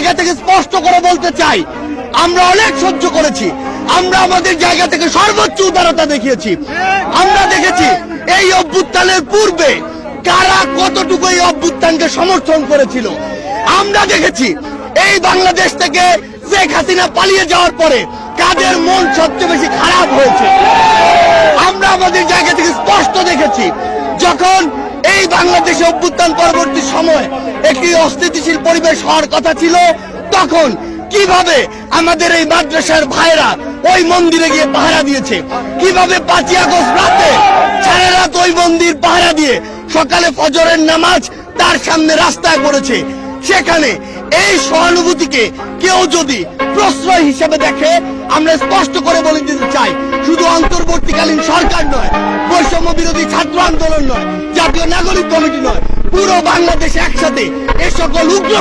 জায়গা থেকে স্পষ্ট করে বলতে চাই, আমরা অনেক সহ্য করেছি, আমরা আমাদের জায়গা থেকে সর্বোচ্চ উদারতা দেখিয়েছি। আমরা দেখেছি এই অভ্যুত্থানের পূর্বে কারা কতটুকু এই অভ্যুত্থানকে সমর্থন করেছিল। আমরা দেখেছি এই বাংলাদেশ থেকে শেখ হাসিনা পালিয়ে যাওয়ার পরে কাদের মন সবচেয়ে বেশি খারাপ হয়েছে। আমরা আমাদের জায়গা থেকে স্পষ্ট দেখেছি, যখন এই বাংলাদেশে অভ্যুত্থান পরবর্তী সময় একটি অস্থিতিশীল পরিবেশ হওয়ার কথা ছিল, তখন কিভাবে আমাদের এই মাদ্রাসার ভাইরা ওই মন্দিরে গিয়ে পাহারা দিয়েছে, কিভাবে 5ই আগস্ট রাতে সারা রাত ওই মন্দির পাহারা দিয়ে সকালে ফজরের নামাজ তার সামনে রাস্তায় পড়েছে। সেখানে এই সহানুভূতিকে কেউ যদি প্রশ্রয় হিসেবে দেখে, আমরা স্পষ্ট করে বলে দিতে চাই, শুধু অন্তর্বর্তীকালীন সরকার নয়, বৈষম্য বিরোধী ছাত্র আন্দোলন নয়, জাতীয় নাগরিক কমিটি নয়, পুরো বাংলাদেশ একসাথে এ সকল উগ্র